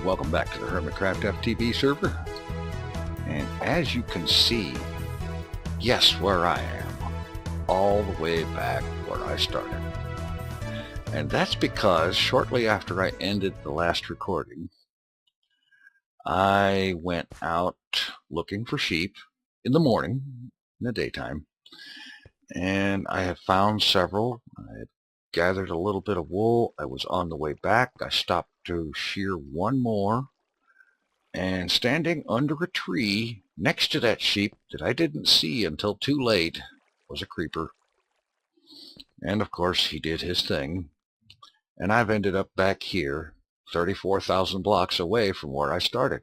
welcome back to the Hermitcraft FTB server. And as you can see, guess where I am? All the way back where I started. And that's because shortly after I ended the last recording, I went out looking for sheep in the morning, in the daytime, and I had found several. I had gathered a little bit of wool. I was on the way back. I stopped to shear one more, and standing under a tree next to that sheep that I didn't see until too late was a creeper. And of course he did his thing, and I've ended up back here 34,000 blocks away from where I started.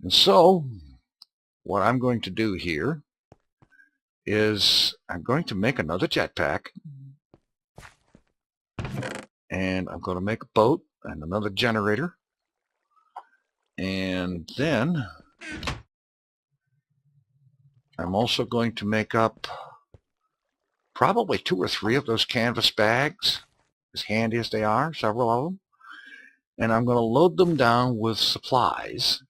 And so what I'm going to do here is I'm going to make another jetpack, and I'm going to make a boat and another generator, and then I'm also going to make up probably 2 or 3 of those canvas bags, as handy as they are, several of them, and I'm going to load them down with supplies,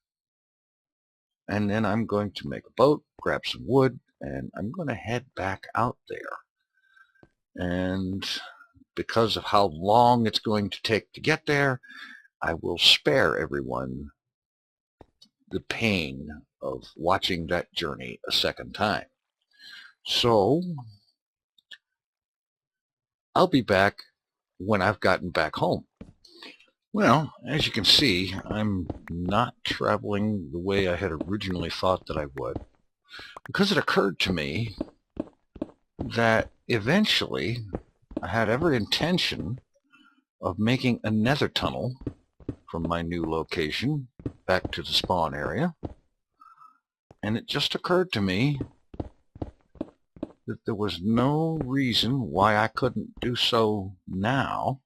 and then I'm going to make a boat, grab some wood, and I'm going to head back out there. And because of how long it's going to take to get there, I will spare everyone the pain of watching that journey a second time. So I'll be back when I've gotten back home. Well, as you can see, I'm not traveling the way I had originally thought that I would, because it occurred to me that eventually I had every intention of making a nether tunnel from my new location back to the spawn area, and it just occurred to me that there was no reason why I couldn't do so now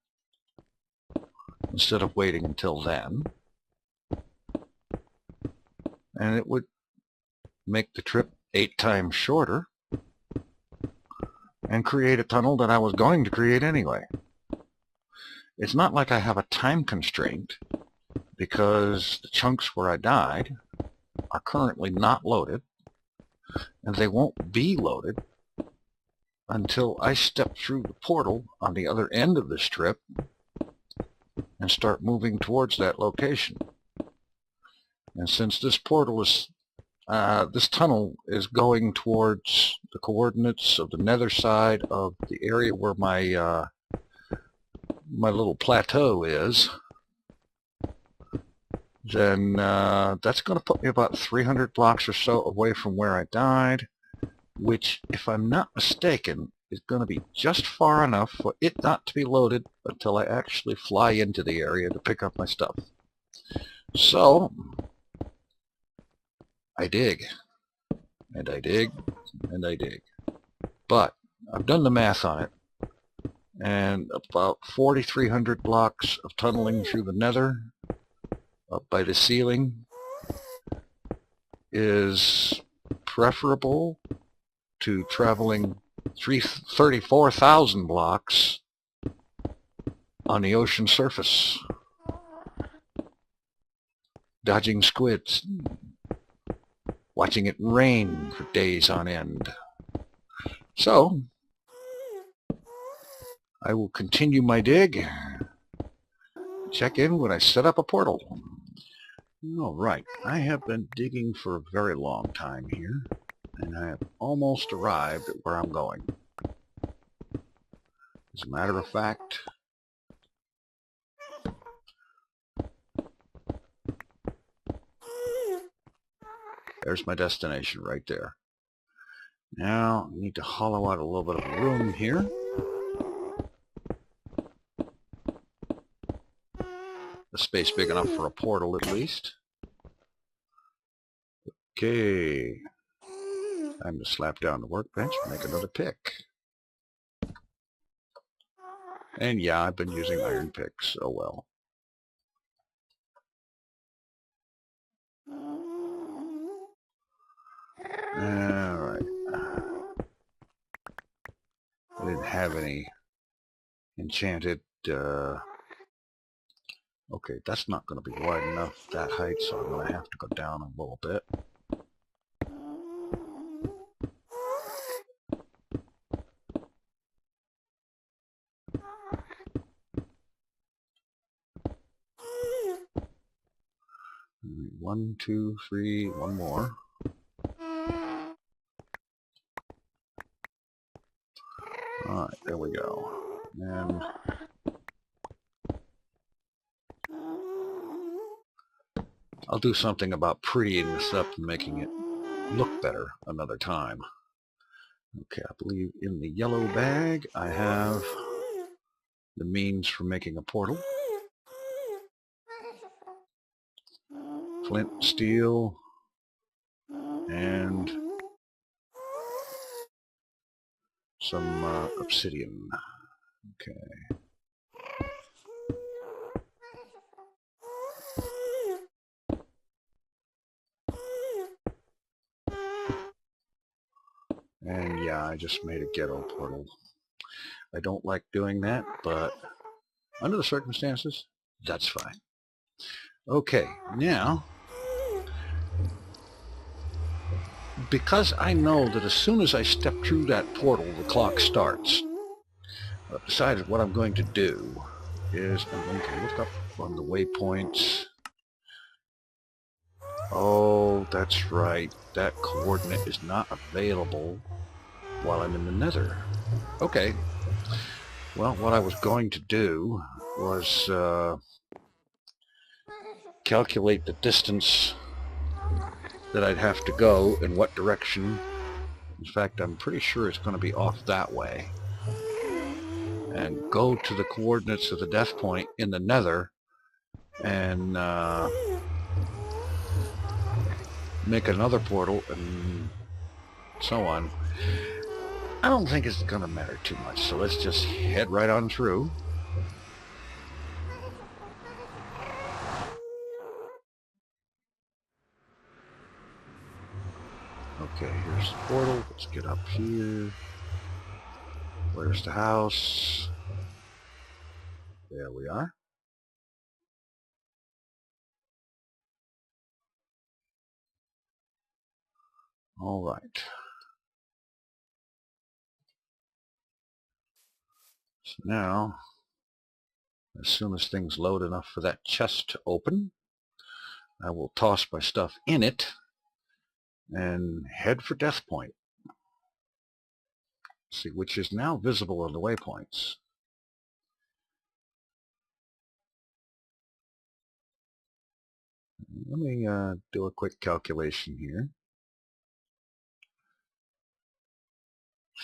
instead of waiting until then, and it would make the trip 8 times shorter and create a tunnel that I was going to create anyway. It's not like I have a time constraint, because the chunks where I died are currently not loaded, and they won't be loaded until I step through the portal on the other end of this trip and start moving towards that location. And since this portal is this tunnel is going towards the coordinates of the nether side of the area where my my little plateau is, then that's going to put me about 300 blocks or so away from where I died, which, if I'm not mistaken, is going to be just far enough for it not to be loaded until I actually fly into the area to pick up my stuff. So I dig, and I dig, and I dig. But I've done the math on it, and about 4,300 blocks of tunneling through the nether up by the ceiling is preferable to traveling 34,000 blocks on the ocean surface, dodging squids, watching it rain for days on end. So I will continue my dig, check in when I set up a portal. Alright, I have been digging for a very long time here, and I have almost arrived at where I'm going. As a matter of fact, there's my destination right there. Now I need to hollow out a little bit of room here. A space big enough for a portal at least. Okay, time to slap down the workbench and make another pick. And yeah, I've been using iron picks, oh well. Alright. I didn't have any enchanted Okay, that's not going to be wide enough, that height, so I'm going to have to go down a little bit. One, two, three, one more. Alright, there we go. And I'll do something about prettying this up and making it look better another time. Okay, I believe in the yellow bag I have the means for making a portal. Flint, steel, and some obsidian. Okay. And yeah, I just made a ghetto portal. I don't like doing that, but under the circumstances, that's fine. Okay, now, because I know that as soon as I step through that portal, the clock starts, I've decided what I'm going to do is I'm going to look up on the waypoints. Oh, that's right. That coordinate is not available while I'm in the nether. Okay. Well, what I was going to do was calculate the distance that I'd have to go in what direction. In fact, I'm pretty sure it's going to be off that way. And go to the coordinates of the death point in the nether and make another portal and so on. I don't think it's going to matter too much, so let's just head right on through. Okay, here's the portal. Let's get up here. Where's the house? There we are. All right. So now, as soon as things load enough for that chest to open, I will toss my stuff in it and head for Death Point. See, which is now visible on the waypoints. Let me do a quick calculation here.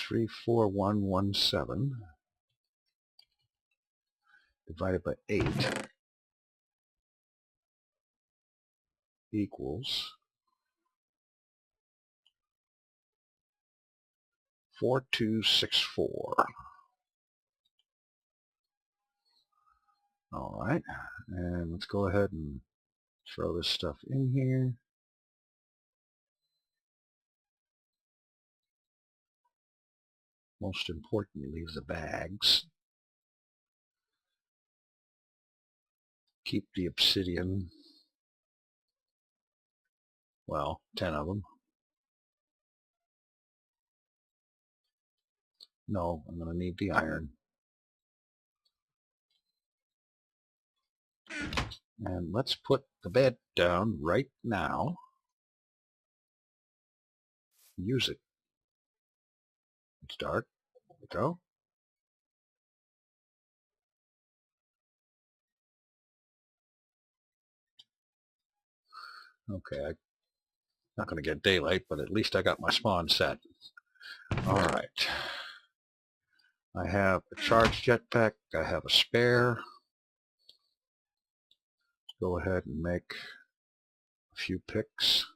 34117 divided by 8 equals 4264. All right, and let's go ahead and throw this stuff in here. Most importantly, the bags. Keep the obsidian. Well, 10 of them. No, I'm going to need the iron. And let's put the bed down right now. Use it. It's dark. There we go. Okay, I'm not going to get daylight, but at least I got my spawn set. All right. I have a charged jetpack. I have a spare. Go ahead and make a few picks.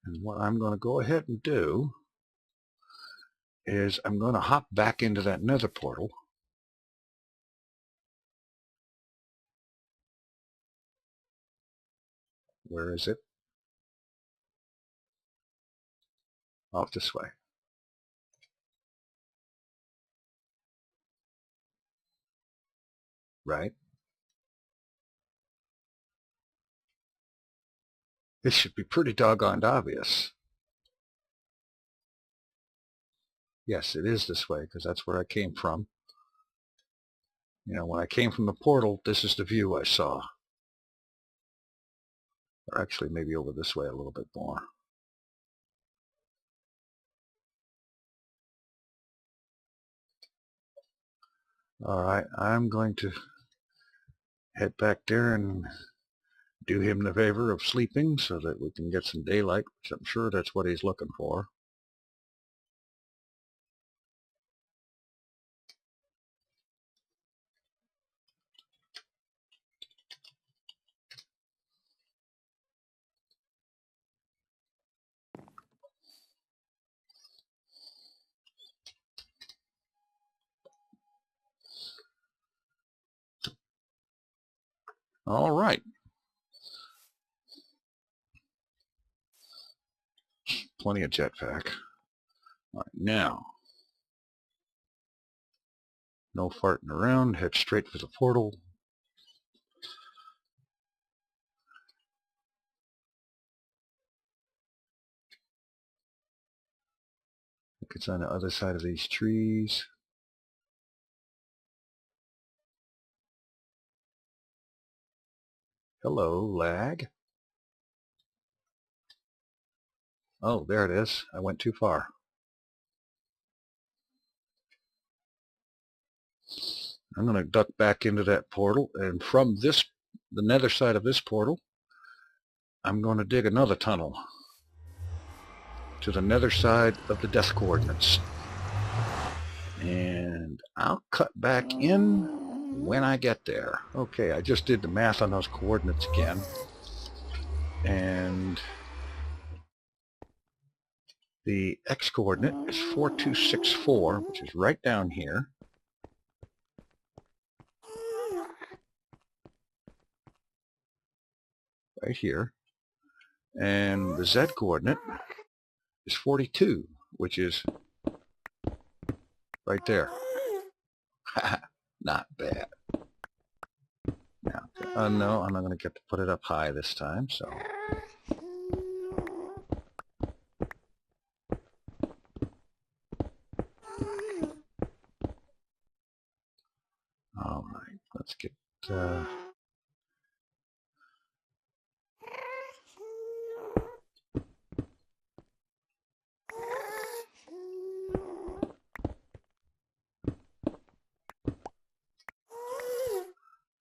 And what I'm going to go ahead and do is I'm going to hop back into that nether portal. Where is it? Off this way. right? This should be pretty doggone obvious. Yes, it is this way, because that's where I came from. You know, when I came from the portal, this is the view I saw. Or actually, maybe over this way a little bit more. All right, I'm going to head back there and do him the favor of sleeping so that we can get some daylight, which I'm sure that's what he's looking for. All right. Plenty of jetpack. All right, now, no farting around. Head straight for the portal. I think it's on the other side of these trees. Hello, lag. Oh, there it is. I went too far. I'm going to duck back into that portal, and from the nether side of this portal, I'm going to dig another tunnel to the nether side of the death coordinates. And I'll cut back in when I get there. Okay, I just did the math on those coordinates again. And the x-coordinate is 4264, which is right down here. Right here. And the z-coordinate is 42, which is right there. Not bad. Now, no, I'm not going to get to put it up high this time, so. All right, let's get.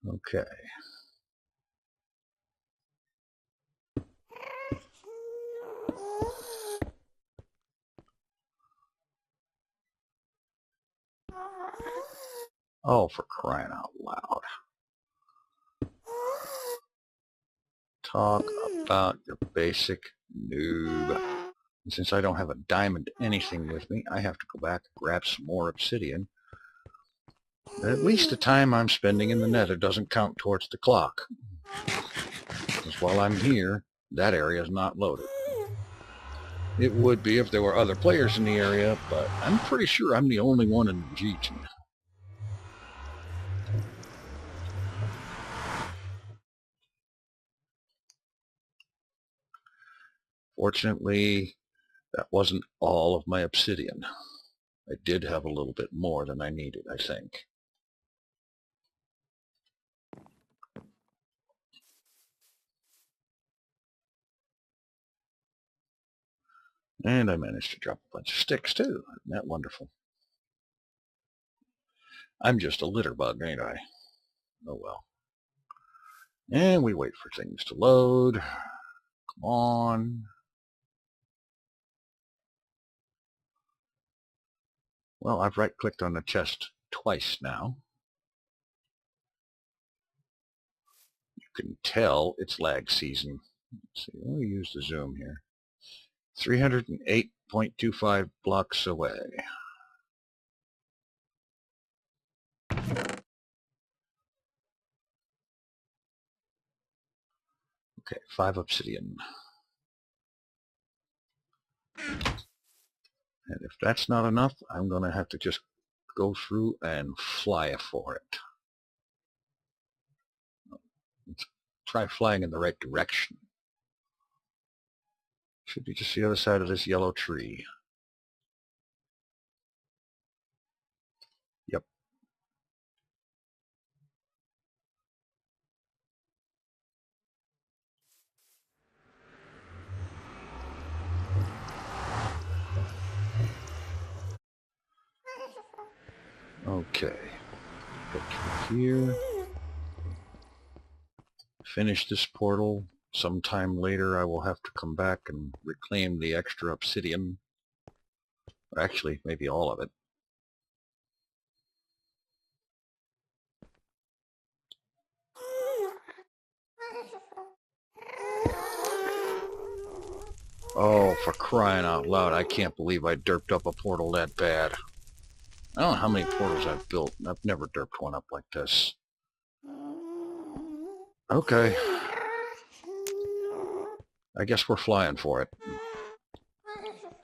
Okay. Oh, for crying out loud. Talk about your basic noob. And since I don't have a diamond anything with me, I have to go back and grab some more obsidian. At least the time I'm spending in the nether doesn't count towards the clock. Because while I'm here, that area is not loaded. It would be if there were other players in the area, but I'm pretty sure I'm the only one in the region. Fortunately, that wasn't all of my obsidian. I did have a little bit more than I needed, I think. And I managed to drop a bunch of sticks too. Isn't that wonderful? I'm just a litter bug, ain't I? Oh well. And we wait for things to load. Come on. Well, I've right-clicked on the chest twice now. You can tell it's lag season. Let's see, let me use the zoom here. 308.25 blocks away. Okay, 5 obsidian. And if that's not enough, I'm going to have to just go through and fly for it. try flying in the right direction. Should be just the other side of this yellow tree. Yep. Okay. Go through here. Finish this portal. Sometime later I will have to come back and reclaim the extra obsidian. Or actually, maybe all of it. Oh, for crying out loud, I can't believe I derped up a portal that bad. I don't know how many portals I've built. I've never derped one up like this. Okay. I guess we're flying for it.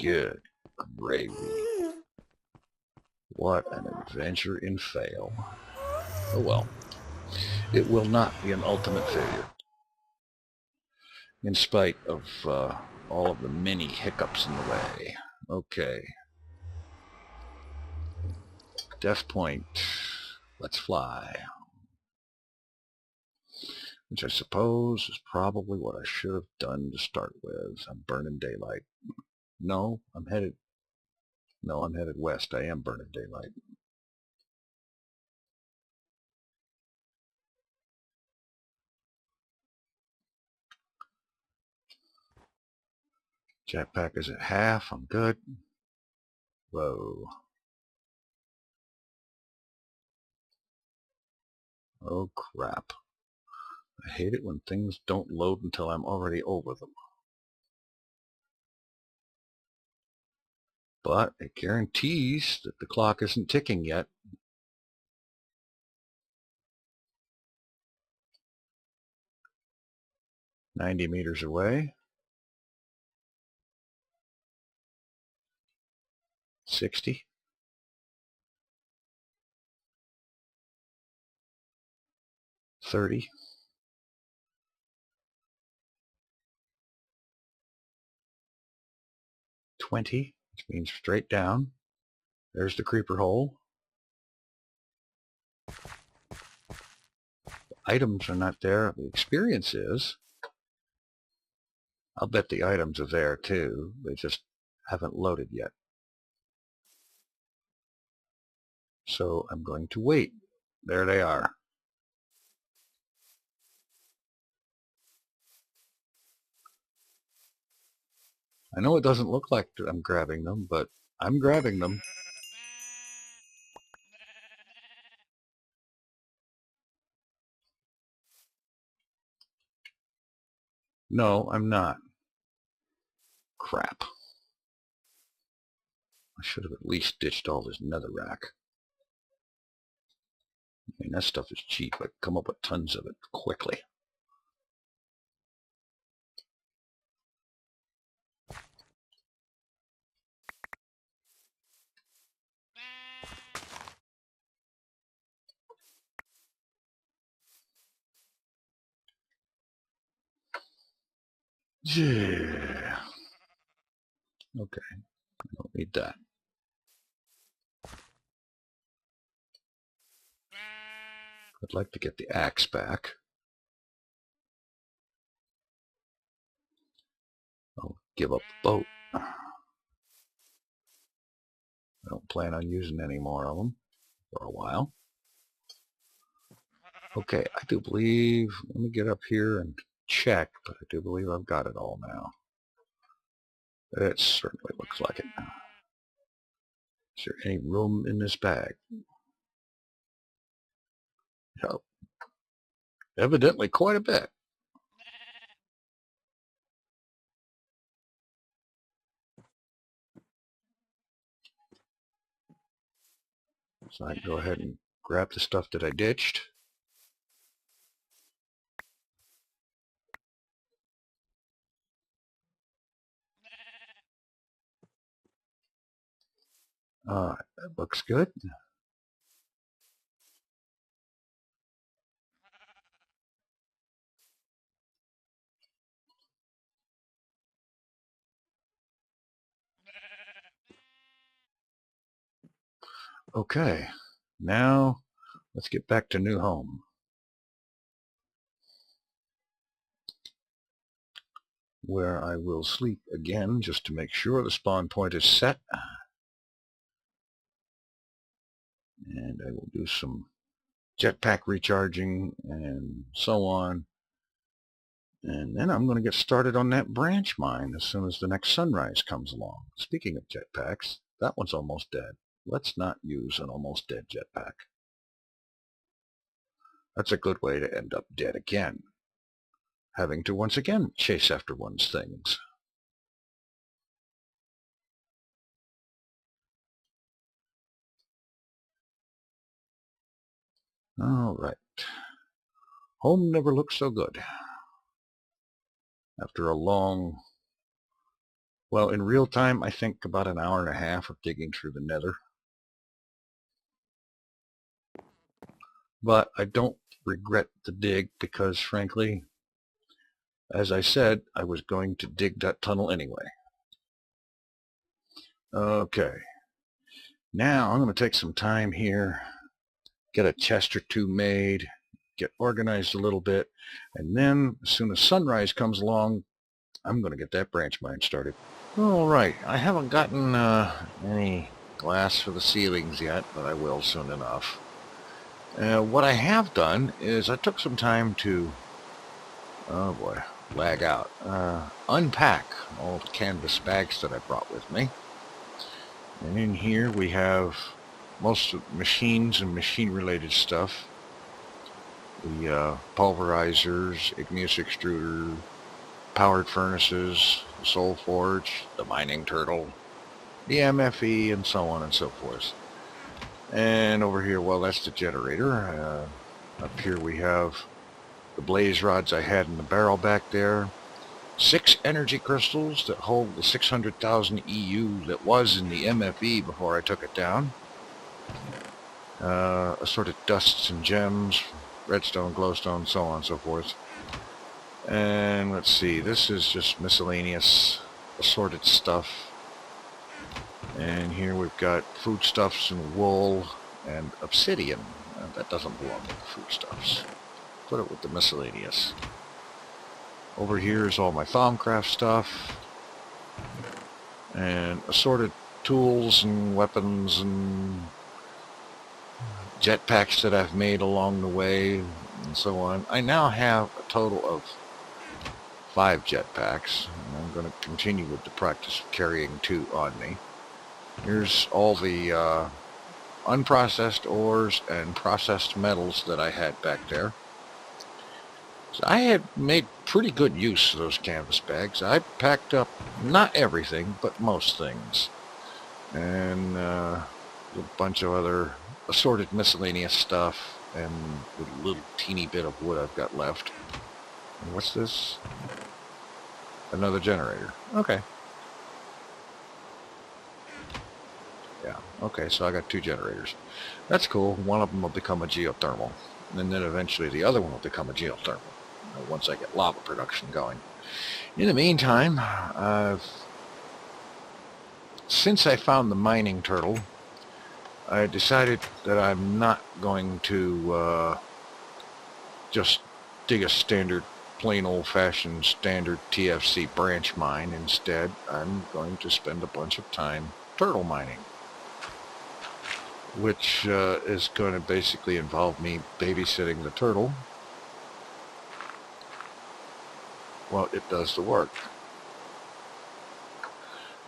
Good gravy. What an adventure in fail. Oh well. It will not be an ultimate failure. In spite of all of the many hiccups in the way. Okay. Death point. Let's fly. Which I suppose is probably what I should have done to start with. I'm burning daylight. No, I'm headed west. I am burning daylight. Jetpack is at half. I'm good. Whoa. Oh crap. I hate it when things don't load until I'm already over them. But it guarantees that the clock isn't ticking yet. "90 meters away. 60. 30. 20, which means straight down. There's the creeper hole. The items are not there. The experience is. I'll bet the items are there too. They just haven't loaded yet. So I'm going to wait. There they are. I know it doesn't look like I'm grabbing them, but I'm grabbing them. No, I'm not. Crap. I should have at least ditched all this netherrack. I mean, that stuff is cheap. I can come up with tons of it quickly. Yeah. Okay. I don't need that. I'd like to get the axe back. I'll give up the boat. I don't plan on using any more of them for a while. Okay, I do believe, let me get up here and check, but I do believe I've got it all now. It certainly looks like it. Is there any room in this bag? No. Evidently quite a bit. So I can go ahead and grab the stuff that I ditched. That looks good. Okay, now let's get back to new home, where I will sleep again just to make sure the spawn point is set. And I will do some jetpack recharging and so on. And then I'm going to get started on that branch mine as soon as the next sunrise comes along. Speaking of jetpacks, that one's almost dead. Let's not use an almost dead jetpack. That's a good way to end up dead again, having to once again chase after one's things. All right. Home never looked so good. After a long, well, in real time, I think about an hour and a half of digging through the nether. But I don't regret the dig because, frankly, as I said, I was going to dig that tunnel anyway. Okay. Now I'm going to take some time here, get a chest or two made, get organized a little bit, and then as soon as sunrise comes along, I'm going to get that branch mine started. All right. I haven't gotten any glass for the ceilings yet, but I will soon enough. What I have done is I took some time to, oh boy, lag out, unpack all the canvas bags that I brought with me. And in here we have most of machines and machine-related stuff. The pulverizers, igneous extruder, powered furnaces, the soul forge, the mining turtle, the MFE, and so on and so forth. And over here, well, that's the generator. Up here we have the blaze rods I had in the barrel back there. 6 energy crystals that hold the 600,000 EU that was in the MFE before I took it down. Assorted dusts and gems, redstone, glowstone, so on and so forth. And let's see, this is just miscellaneous assorted stuff. And here we've got foodstuffs and wool and obsidian. That doesn't belong with the foodstuffs. Put it with the miscellaneous. Over here is all my Thaumcraft stuff. And assorted tools and weapons and jetpacks that I've made along the way and so on. I now have a total of 5 jetpacks. And I'm going to continue with the practice of carrying 2 on me. Here's all the unprocessed ores and processed metals that I had back there. So I had made pretty good use of those canvas bags. I packed up not everything, but most things. And a bunch of other assorted miscellaneous stuff and the little teeny bit of wood I've got left. And what's this? Another generator. Okay. Yeah, okay, so I got 2 generators. That's cool. One of them will become a geothermal, and then eventually the other one will become a geothermal once I get lava production going. In the meantime, since I found the mining turtle, I decided that I'm not going to just dig a standard, plain old-fashioned standard TFC branch mine. Instead, I'm going to spend a bunch of time turtle mining, which is going to basically involve me babysitting the turtle while it does the work.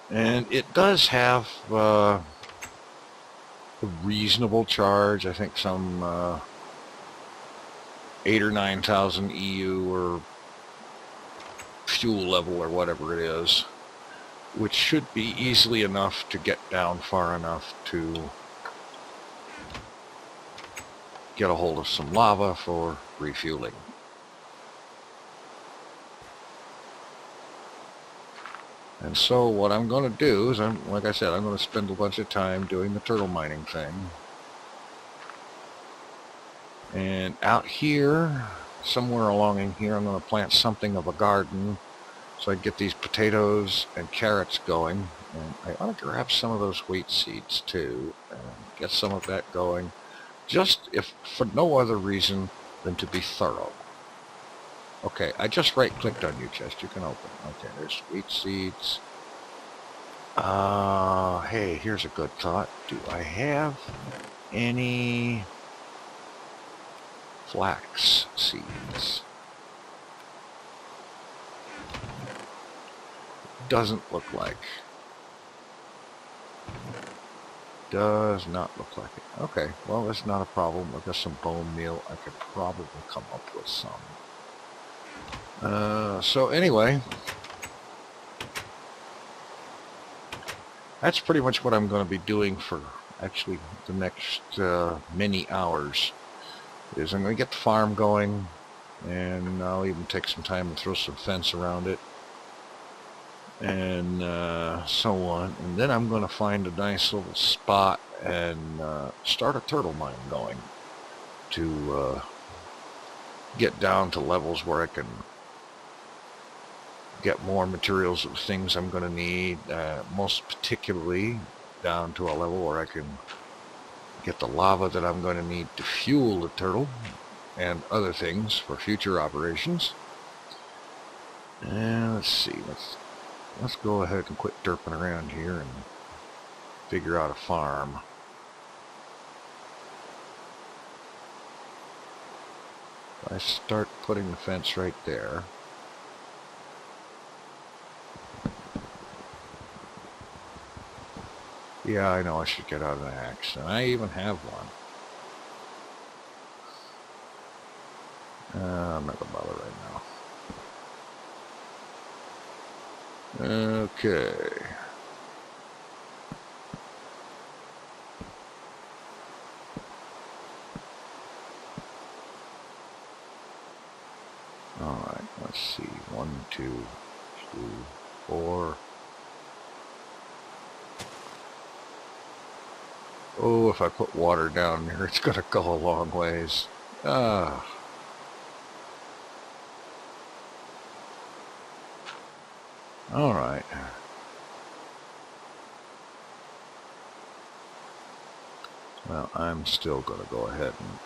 And it does have a reasonable charge. I think some 8,000 or 9,000 EU or fuel level or whatever it is, which should be easily enough to get down far enough to get a hold of some lava for refueling. And so what I'm going to do is, like I said, I'm going to spend a bunch of time doing the turtle mining thing. And out here, somewhere along in here, I'm going to plant something of a garden so I get these potatoes and carrots going. And I ought to grab some of those wheat seeds too, and get some of that going, just if for no other reason than to be thorough. Okay, I just right-clicked on you, chest. You can open. Okay, there's wheat seeds. Hey, here's a good thought. Do I have any flax seeds? Doesn't look like. Does not look like it. Okay, well, that's not a problem. I've got some bone meal. I could probably come up with some. So anyway, that's pretty much what I'm going to be doing for actually the next many hours. Is I'm going to get the farm going, and I'll even take some time and throw some fence around it, and so on. And then I'm going to find a nice little spot and start a turtle mine going to get down to levels where I can get more materials of things I'm going to need, most particularly down to a level where I can get the lava that I'm going to need to fuel the turtle and other things for future operations. And let's see, let's go ahead and quit derping around here and figure out a farm. I start putting the fence right there. Yeah, I know I should get out an axe, and I even have one. I'm not gonna bother right now. Okay. Alright, let's see. 1, 2, 3, 4. Oh, if I put water down there, it's gonna go a long ways. Ah. Alright. Well, I'm still gonna go ahead and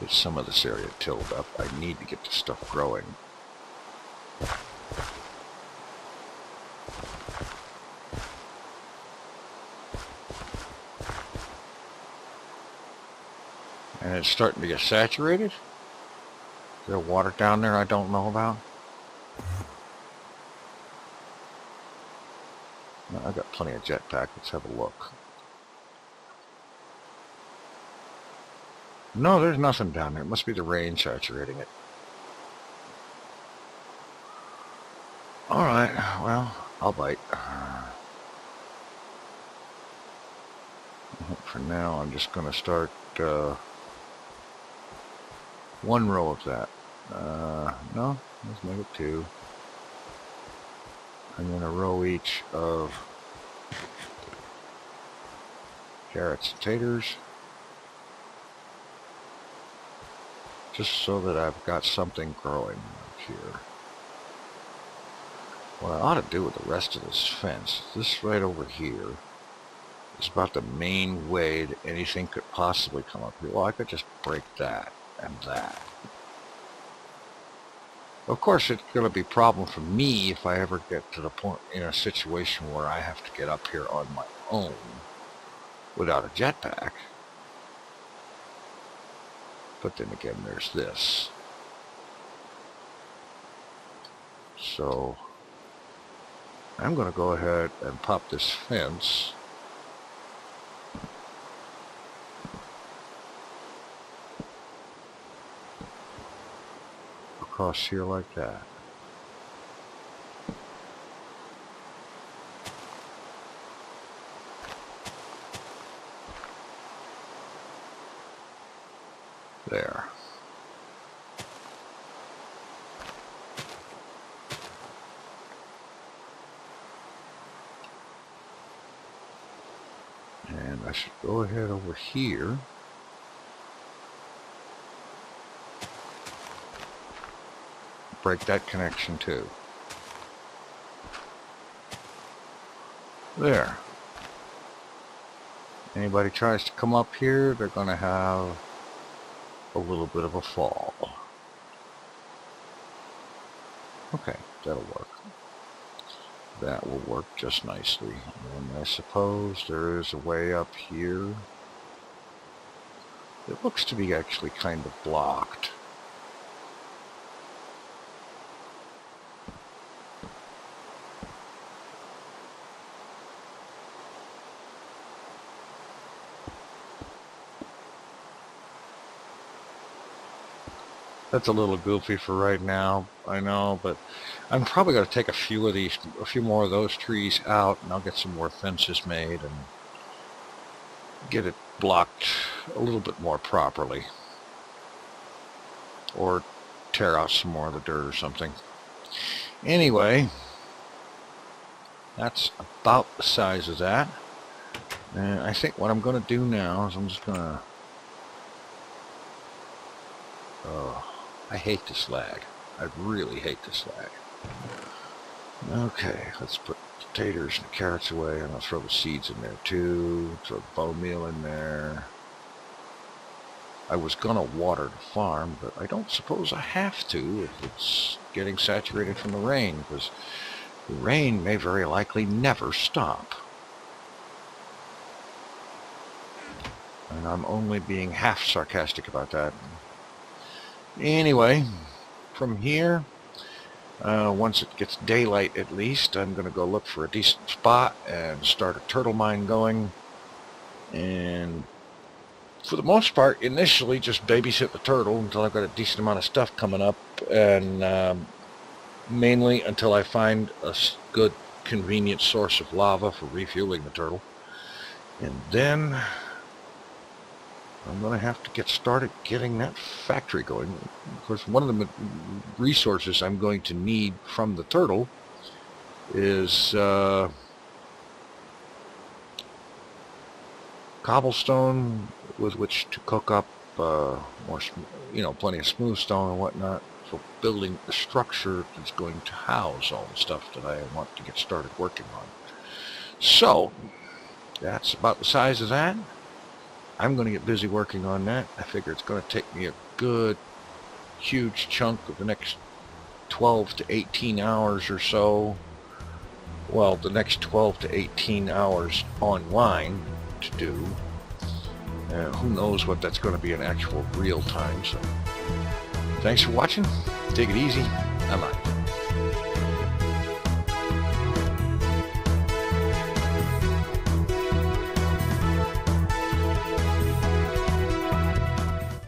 get some of this area tilled up. I need to get this stuff growing. And it's starting to get saturated. Is there water down there I don't know about? No, I've got plenty of jetpack. Let's have a look. No, there's nothing down there. It must be the rain saturating it. Alright, well, I'll bite. For now, I'm just going to start one row of that. No, let's make it 2. I'm going to row each of carrots and taters, just so that I've got something growing here. What I ought to do with the rest of this fence, this right over here, is about the main way that anything could possibly come up here. Well, I could just break that and that. Of course, it's going to be a problem for me if I ever get to the point in a situation where I have to get up here on my own without a jetpack. But then again, there's this. So I'm going to go ahead and pop this fence across here like that. There. And I should go ahead over here. Break that connection too. There. Anybody tries to come up here, they're going to have a little bit of a fall. Okay, that'll work. That will work just nicely. And I suppose there is a way up here. It looks to be actually kind of blocked. That's a little goofy for right now, I know, but I'm probably going to take a few more of those trees out, and I'll get some more fences made and get it blocked a little bit more properly. Or tear out some more of the dirt or something. Anyway, that's about the size of that. And I think what I'm going to do now is I'm just going to... I hate this lag. I really hate this lag. Okay, let's put potatoes and carrots away, and I'll throw the seeds in there too. Throw the bone meal in there. I was gonna water the farm, but I don't suppose I have to if it's getting saturated from the rain, because the rain may very likely never stop. And I'm only being half sarcastic about that. Anyway, from here, once it gets daylight at least, I'm going to go look for a decent spot and start a turtle mine going. And for the most part, initially just babysit the turtle until I've got a decent amount of stuff coming up, and mainly until I find a good convenient source of lava for refueling the turtle. And then I'm going to have to get started getting that factory going. Of course, one of the resources I'm going to need from the turtle is cobblestone with which to cook up more, plenty of smooth stone and whatnot for building the structure that's going to house all the stuff that I want to get started working on. So that's about the size of that. I'm going to get busy working on that. I figure it's going to take me a good, huge chunk of the next 12 to 18 hours or so. Well, the next 12 to 18 hours online to do. Who knows what that's going to be in actual real time. So, thanks for watching. Take it easy. I'm out.